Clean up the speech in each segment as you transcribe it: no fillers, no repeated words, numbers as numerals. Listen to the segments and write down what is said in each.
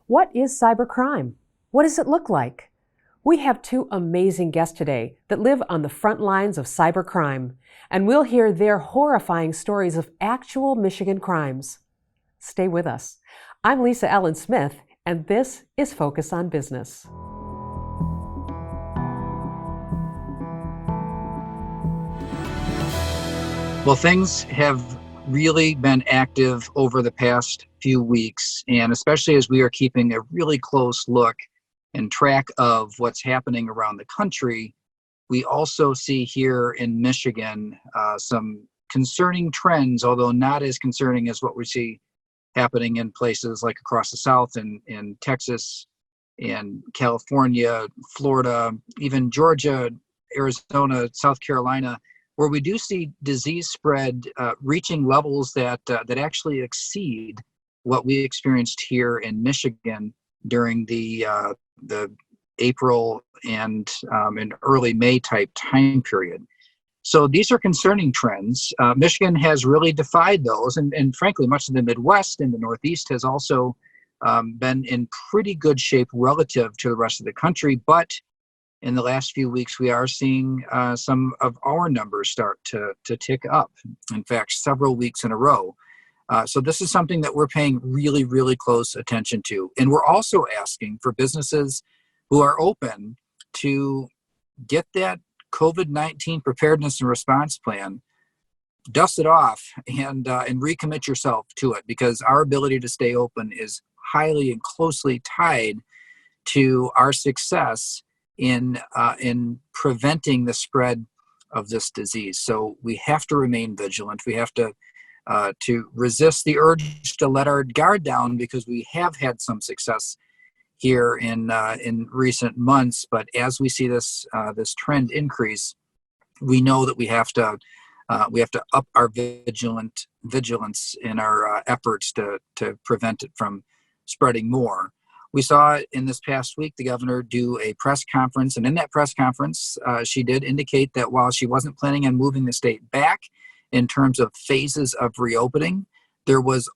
What is cybercrime? What does it look like? We have two amazing guests today that live on the front lines of cybercrime, and we'll hear their horrifying stories of actual Michigan crimes. Stay with us. I'm Lisa Ellen Smith, and this is Focus on Business. Well, things have really been active over the past few weeks, and especially as we are keeping a really close look and track of what's happening around the country, we also see here in Michigan some concerning trends, although not as concerning as what we see happening in places like across the South and in Texas and California, Florida, even Georgia, Arizona, South Carolina, where we do see disease spread reaching levels that actually exceed what we experienced here in Michigan during the April and early May type time period. So these are concerning trends. Michigan has really defied those, and frankly, much of the Midwest and the Northeast has also been in pretty good shape relative to the rest of the country. But in the last few weeks, we are seeing some of our numbers start to tick up. In fact, several weeks in a row. So this is something that we're paying really, really close attention to. And we're also asking for businesses who are open to get that COVID-19 preparedness and response plan, dust it off, and recommit yourself to it, because our ability to stay open is highly and closely tied to our success in preventing the spread of this disease. So we have to remain vigilant. We have to resist the urge to let our guard down, because we have had some success here in recent months. But as we see this trend increase, we know that we have to up our vigilance in our efforts to prevent it from spreading more. We saw in this past week the governor do a press conference, and in that press conference, she did indicate that while she wasn't planning on moving the state back in terms of phases of reopening, there was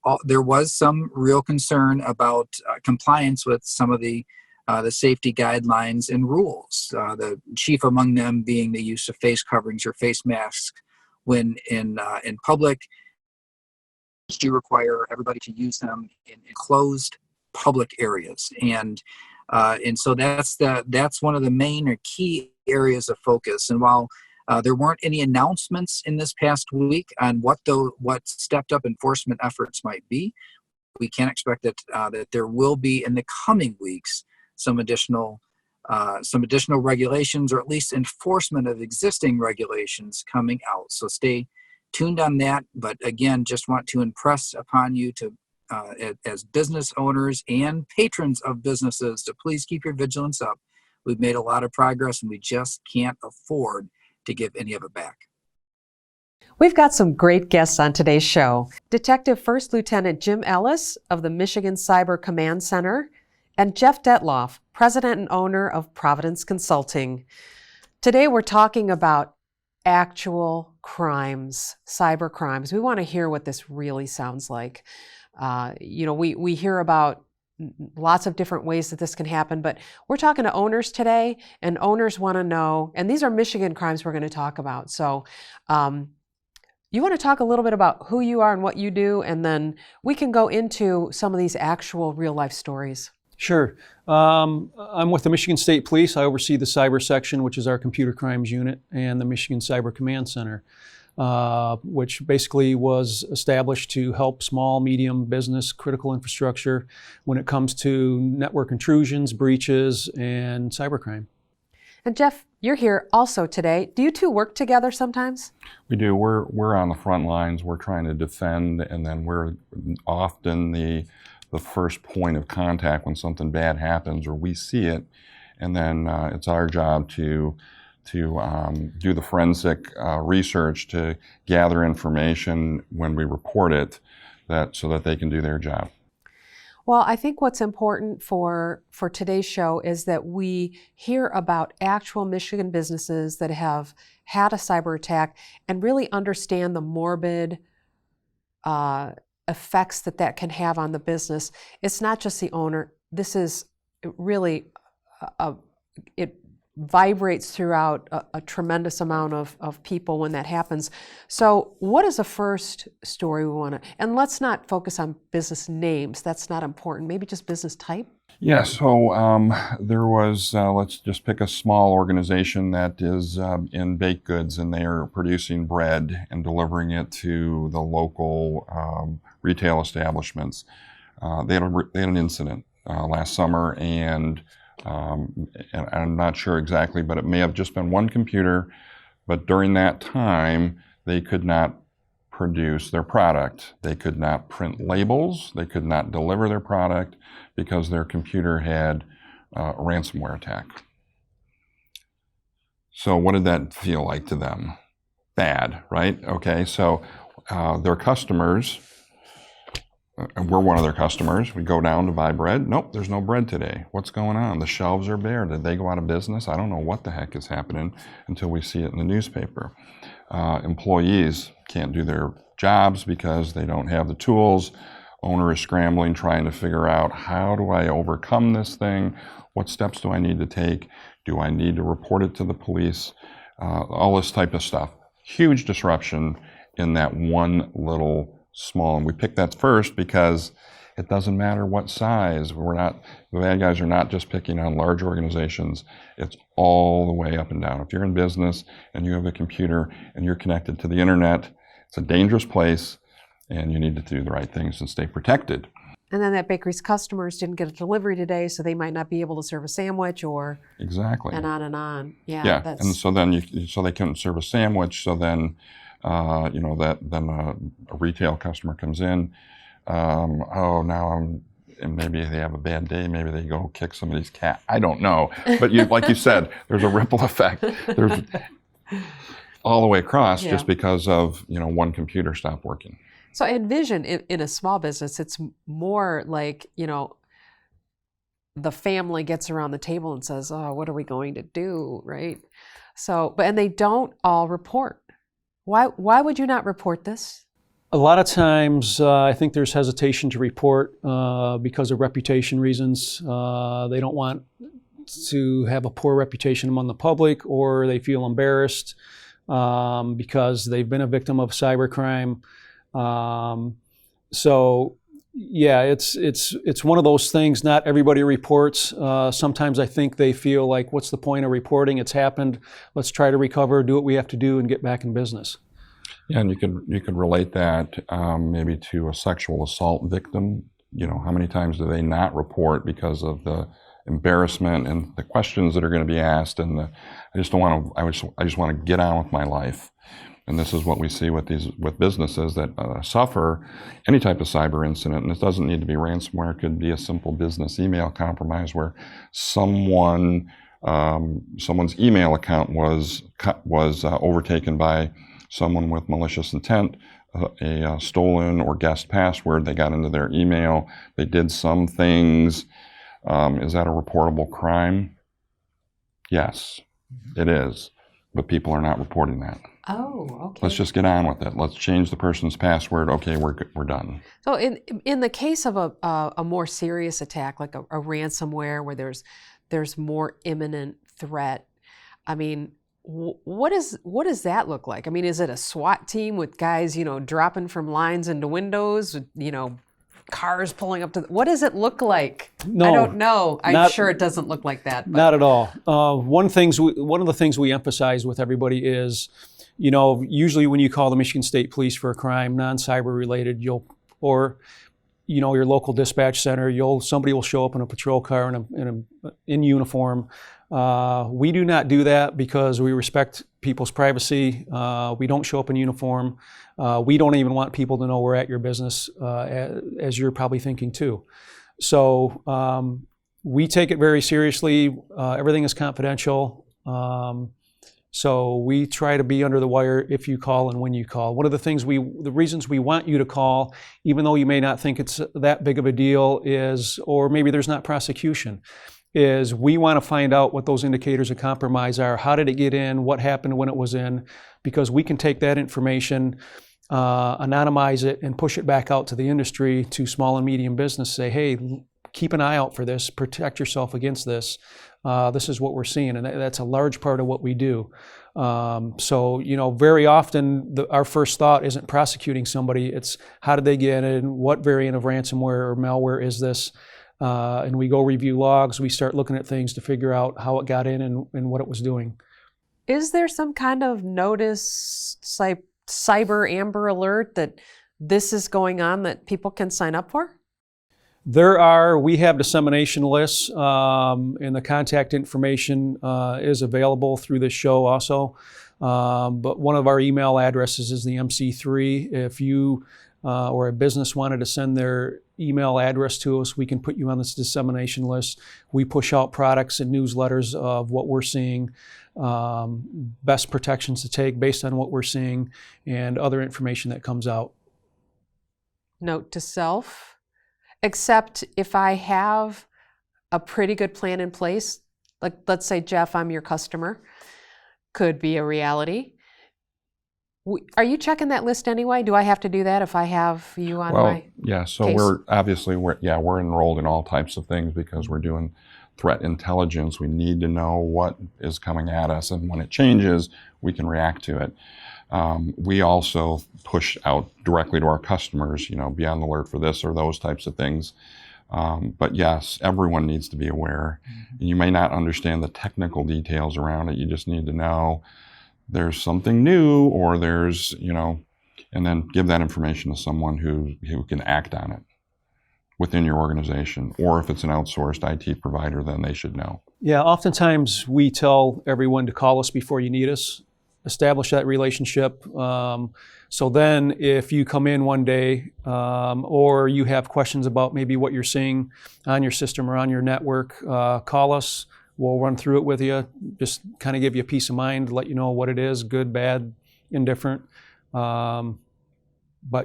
some real concern about compliance with some of the safety guidelines and rules. The chief among them being the use of face coverings or face masks when in public. She require everybody to use them in closed public areas, and so that's one of the main or key areas of focus. And while there weren't any announcements in this past week on what stepped up enforcement efforts might be, we can expect that there will be in the coming weeks some additional regulations, or at least enforcement of existing regulations coming out. So stay tuned on that. But again, just want to impress upon you to as business owners and patrons of businesses to please keep your vigilance up. We've made a lot of progress, and we just can't afford to give any of it back. We've got some great guests on today's show. Detective First Lieutenant Jim Ellis of the Michigan Cyber Command Center, and Jeff Detloff, President and owner of Providence Consulting. Today we're talking about actual crimes, cyber crimes. We want to hear what this really sounds like. We hear about lots of different ways that this can happen, but we're talking to owners today, and owners want to know, and these are Michigan crimes we're going to talk about. So you want to talk a little bit about who you are and what you do, and then we can go into some of these actual real life stories. Sure. I'm with the Michigan State Police. I oversee the cyber section, which is our computer crimes unit, and the Michigan Cyber Command Center, which basically was established to help small, medium business critical infrastructure when it comes to network intrusions, breaches, and cybercrime. And Jeff, you're here also today. Do you two work together sometimes? We do. We're on the front lines. We're trying to defend, and then we're often the first point of contact when something bad happens or we see it. And then it's our job to do the forensic research to gather information when we report it, so that they can do their job. Well, I think what's important for today's show is that we hear about actual Michigan businesses that have had a cyber attack and really understand the morbid effects that can have on the business. It's not just the owner, this is really, it vibrates throughout a tremendous amount of people when that happens. So what is the first story we want to, and let's not focus on business names, that's not important, maybe just business type? Yeah, so there was, let's just pick a small organization that is in baked goods, and they are producing bread and delivering it to the local retail establishments. They had an incident last summer, and I'm not sure exactly, but it may have just been one computer, but during that time, they could not produce their product. They could not print labels. They could not deliver their product because their computer had a ransomware attack. So what did that feel like to them? Bad, right? Okay, so their customers, and we're one of their customers, we go down to buy bread. Nope, there's no bread today. What's going on? The shelves are bare. Did they go out of business? I don't know what the heck is happening until we see it in the newspaper. Employees can't do their jobs because they don't have the tools. Owner is scrambling, trying to figure out, how do I overcome this thing? What steps do I need to take? Do I need to report it to the police? All this type of stuff. Huge disruption in that one little small, and we picked that first because it doesn't matter what size. The bad guys are not just picking on large organizations. It's all the way up and down. If you're in business and you have a computer and you're connected to the internet, it's a dangerous place, and you need to do the right things and stay protected. And then that bakery's customers didn't get a delivery today, so they might not be able to serve a sandwich, or exactly, and on and on. Yeah. Yeah, That's... and so then so they couldn't serve a sandwich. So then, a retail customer comes in. And maybe they have a bad day. Maybe they go kick somebody's cat. I don't know. But like you said, there's a ripple effect. There's all the way across, just because of one computer stopped working. So I envision in a small business, it's more like, the family gets around the table and says, oh, what are we going to do, right? So, and they don't all report. Why would you not report this? A lot of times, I think there's hesitation to report because of reputation reasons. They don't want to have a poor reputation among the public, or they feel embarrassed because they've been a victim of cybercrime. So, yeah, it's one of those things. Not everybody reports. Sometimes I think they feel like, what's the point of reporting? It's happened. Let's try to recover, do what we have to do, and get back in business. Yeah, and you could relate that maybe to a sexual assault victim. How many times do they not report because of the embarrassment and the questions that are going to be asked, and I just want to get on with my life. And this is what we see with businesses that suffer any type of cyber incident. And it doesn't need to be ransomware. It could be a simple business email compromise where someone's email account was overtaken by someone with malicious intent, a stolen or guessed password. They got into their email. They did some things. Is that a reportable crime? Yes, it is. But people are not reporting that. Oh, okay. Let's just get on with it. Let's change the person's password. Okay, we're done. So in the case of a more serious attack, like a ransomware, where there's more imminent threat, I mean, what does that look like? I mean, is it a SWAT team with guys, dropping from lines into windows, cars pulling up to what does it look like? No, I don't know. I'm sure it doesn't look like that. But. Not at all. One of the things we emphasize with everybody is, usually when you call the Michigan State Police for a crime, non-cyber related, your local dispatch center, somebody will show up in a patrol car in uniform. We do not do that because we respect people's privacy. We don't show up in uniform. We don't even want people to know we're at your business, as you're probably thinking too. So we take it very seriously. Everything is confidential. So we try to be under the wire if you call and when you call. One of the reasons we want you to call, even though you may not think it's that big of a deal, or maybe there's not prosecution, is we want to find out what those indicators of compromise are. How did it get in? What happened when it was in? Because we can take that information, anonymize it, and push it back out to the industry, to small and medium business. Say, hey, keep an eye out for this, protect yourself against this. This is what we're seeing, and that's a large part of what we do. So, very often our first thought isn't prosecuting somebody, it's how did they get in, what variant of ransomware or malware is this, and we go review logs, we start looking at things to figure out how it got in and what it was doing. Is there some kind of notice, cyber amber alert that this is going on that people can sign up for? We have dissemination lists, and the contact information is available through this show also. But one of our email addresses is the MC3. If you or a business wanted to send their email address to us, we can put you on this dissemination list. We push out products and newsletters of what we're seeing, best protections to take based on what we're seeing, and other information that comes out. Note to self. Except if I have a pretty good plan in place, like let's say, Jeff, I'm your customer, could be a reality. Are you checking that list anyway? Do I have to do that if I have you on my yeah, so case? we're enrolled in all types of things because we're doing threat intelligence. We need to know what is coming at us, and when it changes, we can react to it. We also push out directly to our customers, be on the alert for this or those types of things. But yes, everyone needs to be aware. Mm-hmm. You may not understand the technical details around it. You just need to know there's something new, or there's, and then give that information to someone who can act on it within your organization. Or if it's an outsourced IT provider, then they should know. Yeah, oftentimes we tell everyone to call us before you need us. Establish that relationship. So then if you come in one day or you have questions about maybe what you're seeing on your system or on your network, call us. We'll run through it with you, just kind of give you a peace of mind, let you know what it is, good, bad, indifferent. But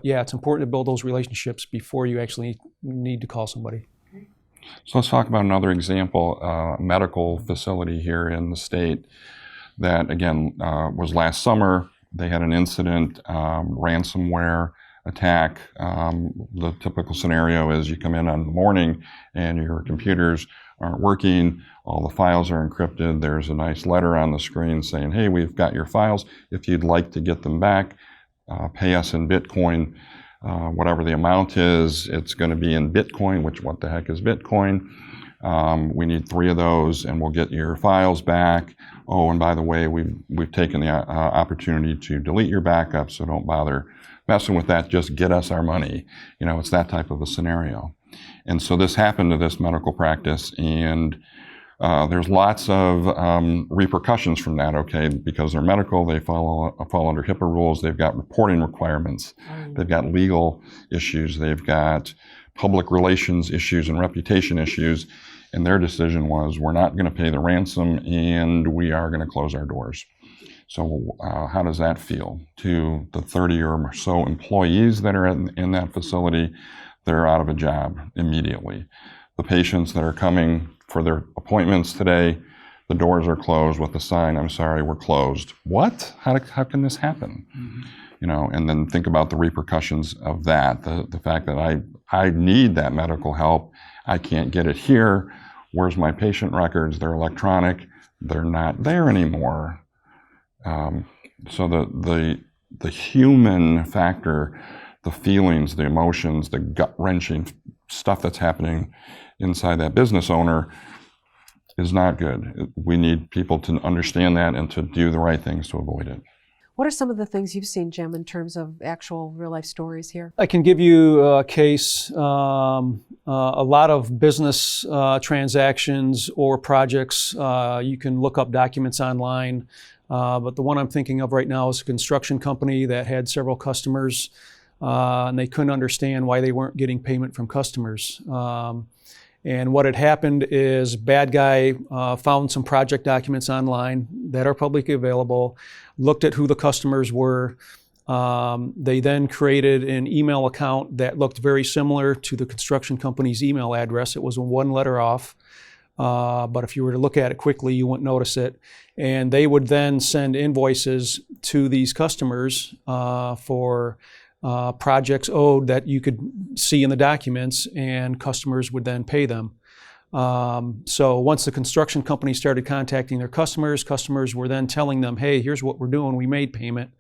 yeah, it's important to build those relationships before you actually need to call somebody. So let's talk about another example, a medical facility here in the state that, again, was last summer. They had an incident, ransomware attack. The typical scenario is you come in on the morning and your computers aren't working, all the files are encrypted, there's a nice letter on the screen saying, hey, we've got your files. If you'd like to get them back, pay us in Bitcoin. Whatever the amount is, it's going to be in Bitcoin, which what the heck is Bitcoin? We need 3 of those and we'll get your files back. Oh, and by the way, we've taken the opportunity to delete your backup, so don't bother messing with that, just get us our money. It's that type of a scenario. And so this happened to this medical practice, and there's lots of repercussions from that, okay? Because they're medical, they fall under HIPAA rules, they've got reporting requirements, they've got legal issues, they've got public relations issues and reputation issues, and their decision was, we're not going to pay the ransom and we are going to close our doors. So how does that feel to the 30 or so employees that are in that facility? They're out of a job immediately. The patients that are coming for their appointments today, the doors are closed with the sign, I'm sorry, we're closed. What? How can this happen? Mm-hmm. And then think about the repercussions of that. The fact that I need that medical help, I can't get it here. Where's my patient records? They're electronic. They're not there anymore. So the human factor, the feelings, the emotions, the gut-wrenching stuff that's happening inside that business owner is not good. We need people to understand that and to do the right things to avoid it. What are some of the things you've seen, Jim, in terms of actual real-life stories here? I can give you a case. A lot of business transactions or projects, you can look up documents online. But the one I'm thinking of right now is a construction company that had several customers, and they couldn't understand why they weren't getting payment from customers. And what had happened is bad guy found some project documents online that are publicly available, looked at who the customers were. They then created an email account that looked very similar to the construction company's email address. It was one letter off, but if you were to look at it quickly, you wouldn't notice it. And they would then send invoices to these customers for projects owed that you could see in the documents, and customers would then pay them. So once the construction company started contacting their customers, customers were then telling them, hey, here's what we're doing, we made payment.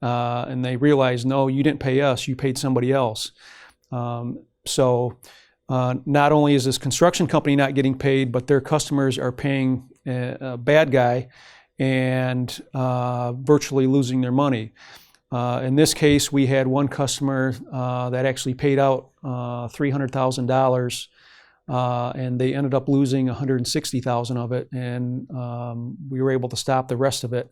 And they realized, no, you didn't pay us, you paid somebody else. So not only is this construction company not getting paid, but their customers are paying a bad guy and virtually losing their money. In this case, we had one customer that actually paid out $300,000, and they ended up losing $160,000 of it, and we were able to stop the rest of it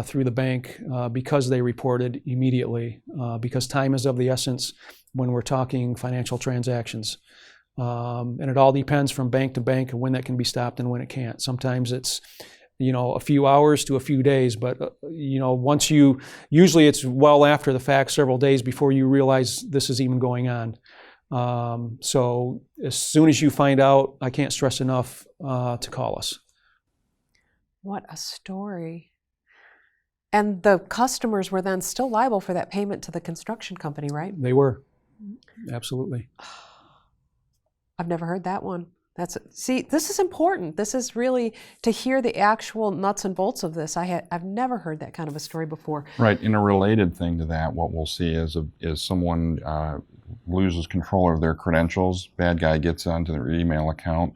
through the bank because they reported immediately, because time is of the essence when we're talking financial transactions. And it all depends from bank to bank and when that can be stopped and when it can't. Sometimes it's a few hours to a few days, but usually it's well after the fact, several days before you realize this is even going on. So as soon as you find out, I can't stress enough to call us. What a story. And the customers were then still liable for that payment to the construction company, right? They were, absolutely. I've never heard that one. See, this is important. This is really to hear the actual nuts and bolts of this. I've never heard that kind of a story before. Right. In a related thing to that, what we'll see is someone loses control of their credentials. Bad guy gets onto their email account,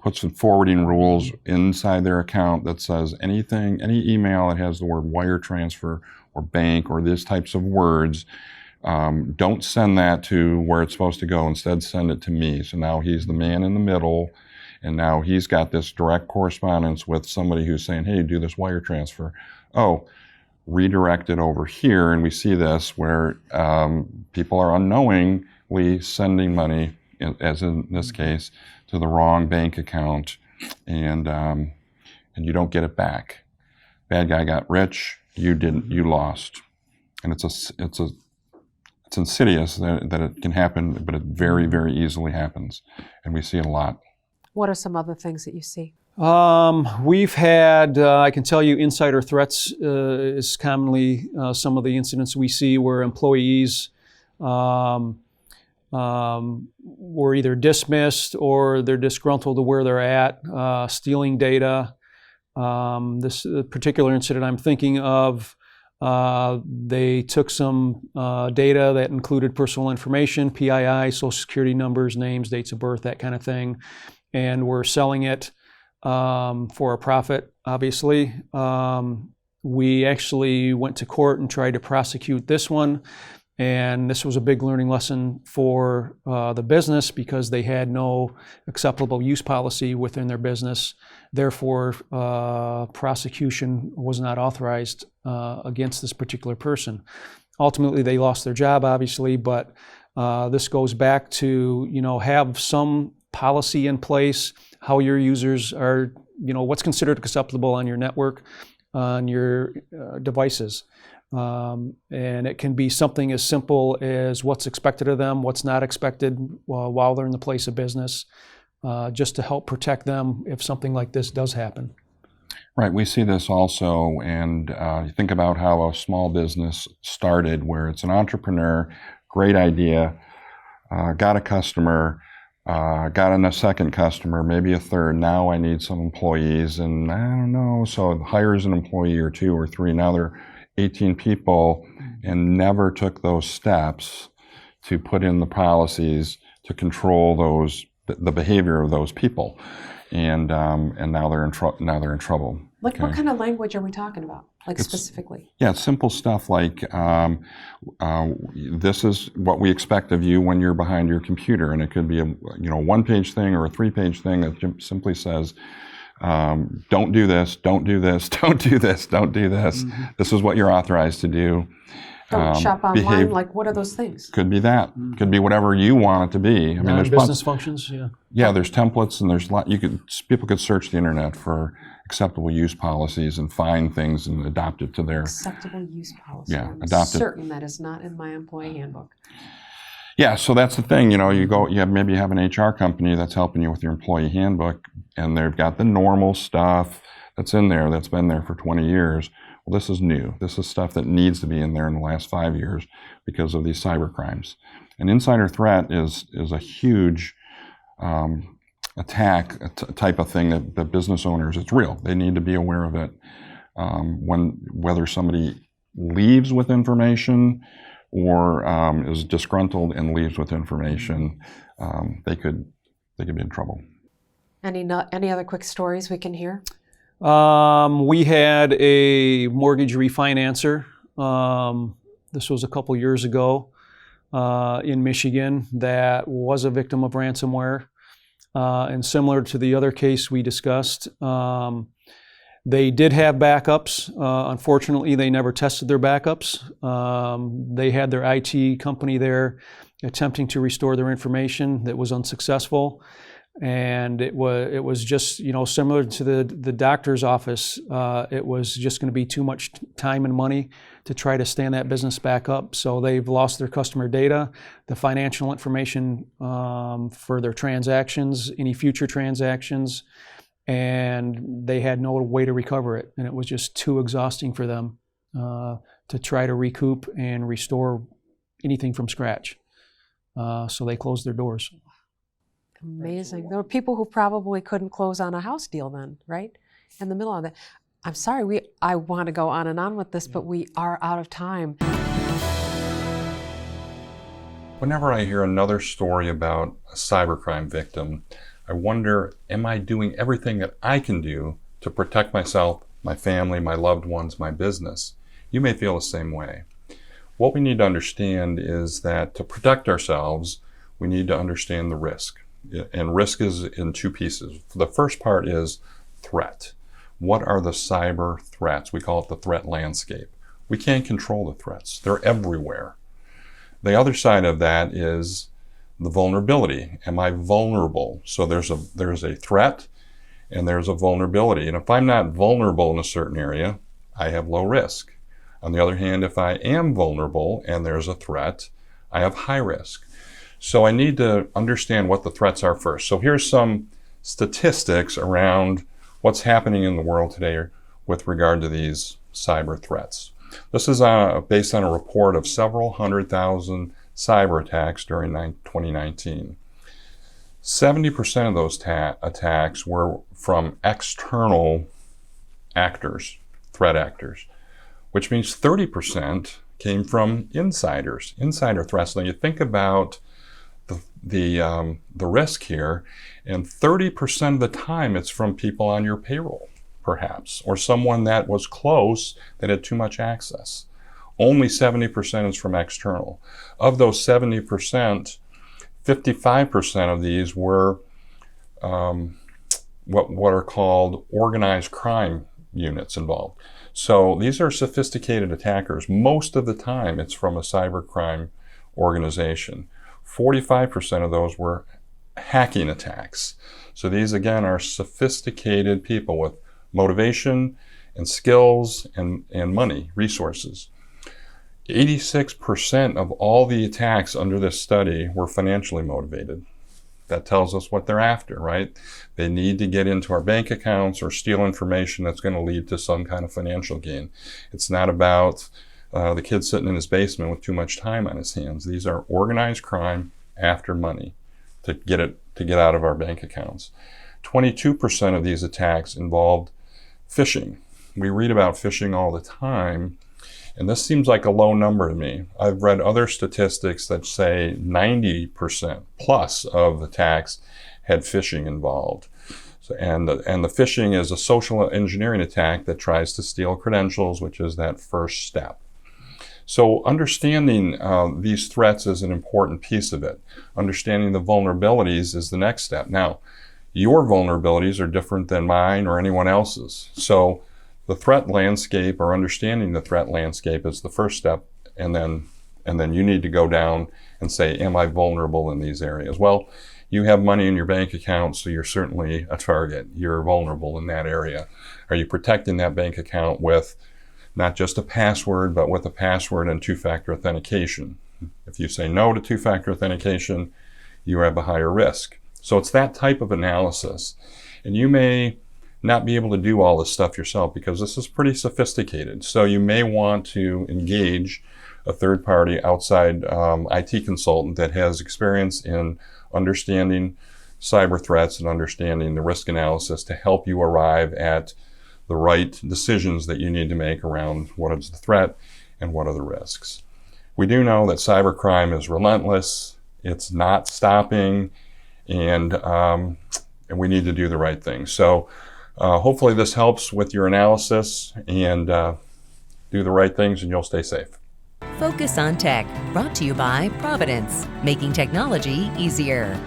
puts some forwarding rules inside their account that says any email that has the word wire transfer or bank or these types of words, don't send that to where it's supposed to go. Instead, send it to me. So now he's the man in the middle, and now he's got this direct correspondence with somebody who's saying, hey, do this wire transfer. Oh, redirect it over here. And we see this where people are unknowingly sending money, as in this case, to the wrong bank account, and you don't get it back. Bad guy got rich, you didn't, you lost. And it's insidious that it can happen, but it very, very easily happens. And we see it a lot. What are some other things that you see? We've had, I can tell you, insider threats is commonly some of the incidents we see where employees were either dismissed or they're disgruntled to where they're at, stealing data. This particular incident I'm thinking of, they took some data that included personal information, PII, social security numbers, names, dates of birth, that kind of thing, and were selling it for a profit, obviously. We actually went to court and tried to prosecute this one, and this was a big learning lesson for the business because they had no acceptable use policy within their business. Therefore, prosecution was not authorized against this particular person. Ultimately, they lost their job, obviously, but this goes back to, have some policy in place, how your users are, what's considered acceptable on your network, on your devices. And it can be something as simple as what's expected of them, what's not expected while they're in the place of business, just to help protect them if something like this does happen. Right, we see this also, and you think about how a small business started, where it's an entrepreneur, great idea, got a customer, got a second customer, maybe a third. Now I need some employees, and I don't know, so it hires an employee or two or three. Now they're 18 people and never took those steps to put in the policies to control the behavior of those people, and now they're in trouble. Like, what kind of language are we talking about? Specifically? Yeah, simple stuff like this is what we expect of you when you're behind your computer, and it could be a one-page thing or a three-page thing that simply says, don't do this, don't do this, don't do this, don't do this. Mm-hmm. This is what you're authorized to do. Don't shop online. What are those things? Could be that. Mm-hmm. Could be whatever you want it to be. I mean, there's business functions. Yeah. Yeah, there's templates, and there's people could search the internet for acceptable use policies and find things and adopt it to their acceptable use policy. Yeah, I'm adopt it. Certain that is not in my employee handbook. Yeah, so that's the thing. You maybe have an HR company that's helping you with your employee handbook, and they've got the normal stuff that's in there that's been there for 20 years. Well, this is new. This is stuff that needs to be in there in the last 5 years because of these cyber crimes. An insider threat is a huge attack type of thing that business owners, it's real. They need to be aware of it. Whether somebody leaves with information or is disgruntled and leaves with information, they could be in trouble. Any other quick stories we can hear? We had a mortgage refinancer. This was a couple years ago in Michigan that was a victim of ransomware. And similar to the other case we discussed, they did have backups. Unfortunately, they never tested their backups. They had their IT company there attempting to restore their information that was unsuccessful. And it was just, similar to the doctor's office. It was just going to be too much time and money to try to stand that business back up. So they've lost their customer data, the financial information for their transactions, any future transactions, and they had no way to recover it. And it was just too exhausting for them to try to recoup and restore anything from scratch. So they closed their doors. Amazing. There were people who probably couldn't close on a house deal then, right? In the middle of that. I'm sorry, I want to go on and on with this, but we are out of time. Whenever I hear another story about a cybercrime victim, I wonder, am I doing everything that I can do to protect myself, my family, my loved ones, my business? You may feel the same way. What we need to understand is that to protect ourselves, we need to understand the risk. And risk is in two pieces. The first part is threat. What are the cyber threats? We call it the threat landscape. We can't control the threats. They're everywhere. The other side of that is the vulnerability. Am I vulnerable? So there's a threat and there's a vulnerability. And if I'm not vulnerable in a certain area, I have low risk. On the other hand, if I am vulnerable and there's a threat, I have high risk. So I need to understand what the threats are first. So here's some statistics around what's happening in the world today with regard to these cyber threats. This is based on a report of several 100,000 cyber attacks during 2019. 70% of those attacks were from external actors, threat actors, which means 30% came from insiders, insider threats. Now you think about the risk here, and 30% of the time it's from people on your payroll, perhaps, or someone that was close that had too much access. Only 70% is from external. Of those 70%, 55% of these were what are called organized crime units involved. So these are sophisticated attackers. Most of the time it's from a cybercrime organization. 45% of those were hacking attacks. So these again are sophisticated people with motivation and skills and money, resources. 86% of all the attacks under this study were financially motivated. That tells us what they're after, right? They need to get into our bank accounts or steal information that's going to lead to some kind of financial gain. It's not about the kid sitting in his basement with too much time on his hands. These are organized crime after money to get out of our bank accounts. 22% of these attacks involved phishing. We read about phishing all the time, and this seems like a low number to me. I've read other statistics that say 90% plus of attacks had phishing involved. So, and the phishing is a social engineering attack that tries to steal credentials, which is that first step. So understanding these threats is an important piece of it. Understanding the vulnerabilities is the next step. Now, your vulnerabilities are different than mine or anyone else's. So the threat landscape, or understanding the threat landscape, is the first step, and then you need to go down and say, am I vulnerable in these areas? Well, you have money in your bank account, so you're certainly a target. You're vulnerable in that area. Are you protecting that bank account with not just a password, but with a password and two-factor authentication? If you say no to two-factor authentication, you have a higher risk. So it's that type of analysis. And you may not be able to do all this stuff yourself because this is pretty sophisticated. So you may want to engage a third-party outside IT consultant that has experience in understanding cyber threats and understanding the risk analysis to help you arrive at the right decisions that you need to make around what is the threat and what are the risks. We do know that cybercrime is relentless, it's not stopping, and we need to do the right thing. So hopefully this helps with your analysis, and do the right things and you'll stay safe. Focus on Tech, brought to you by Providence, making technology easier.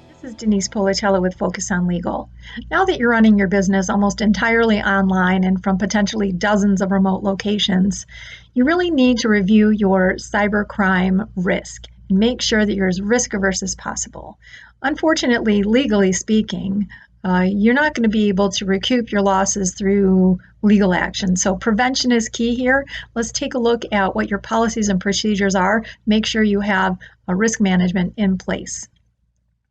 This is Denise Policello with Focus on Legal. Now that you're running your business almost entirely online and from potentially dozens of remote locations, you really need to review your cybercrime risk and make sure that you're as risk averse as possible. Unfortunately, legally speaking, you're not going to be able to recoup your losses through legal action. So prevention is key here. Let's take a look at what your policies and procedures are. Make sure you have a risk management in place.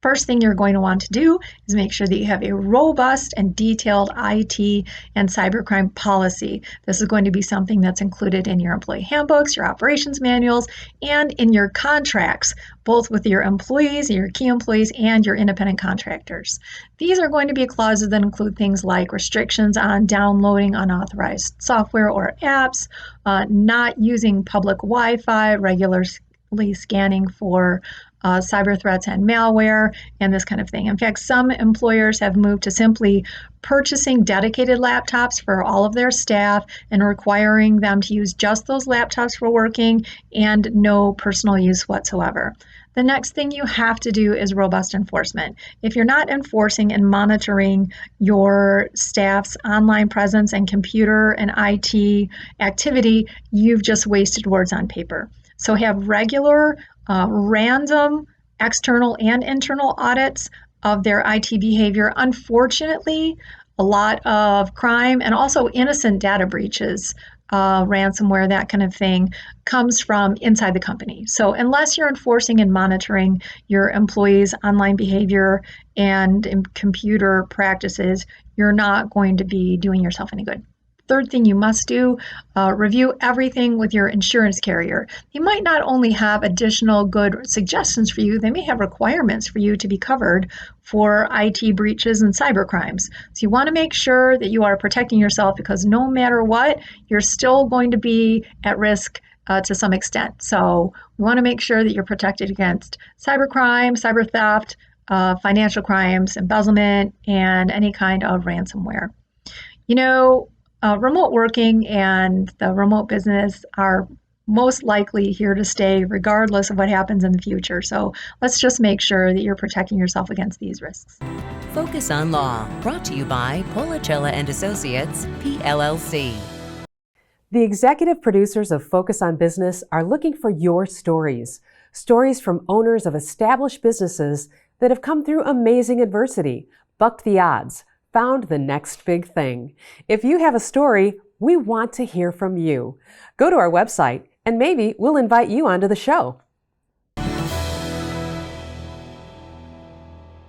First thing you're going to want to do is make sure that you have a robust and detailed IT and cybercrime policy. This is going to be something that's included in your employee handbooks, your operations manuals, and in your contracts, both with your employees, your key employees, and your independent contractors. These are going to be clauses that include things like restrictions on downloading unauthorized software or apps, not using public Wi-Fi, regularly scanning for cyber threats and malware, and this kind of thing. In fact, some employers have moved to simply purchasing dedicated laptops for all of their staff and requiring them to use just those laptops for working and no personal use whatsoever. The next thing you have to do is robust enforcement. If you're not enforcing and monitoring your staff's online presence and computer and IT activity, you've just wasted words on paper. So have regular, random external and internal audits of their IT behavior. Unfortunately, a lot of crime and also innocent data breaches, ransomware, that kind of thing, comes from inside the company. So unless you're enforcing and monitoring your employees' online behavior and computer practices, you're not going to be doing yourself any good. Third thing you must do, review everything with your insurance carrier. They might not only have additional good suggestions for you, they may have requirements for you to be covered for IT breaches and cyber crimes. So you want to make sure that you are protecting yourself, because no matter what, you're still going to be at risk to some extent. So we want to make sure that you're protected against cybercrime, cyber theft, financial crimes, embezzlement, and any kind of ransomware. You know, remote working and the remote business are most likely here to stay regardless of what happens in the future. So let's just make sure that you're protecting yourself against these risks. Focus on Law, brought to you by Policella and Associates, PLLC. The executive producers of Focus on Business are looking for your stories. Stories from owners of established businesses that have come through amazing adversity, bucked the odds, found the next big thing. If you have a story, we want to hear from you. Go to our website and maybe we'll invite you onto the show.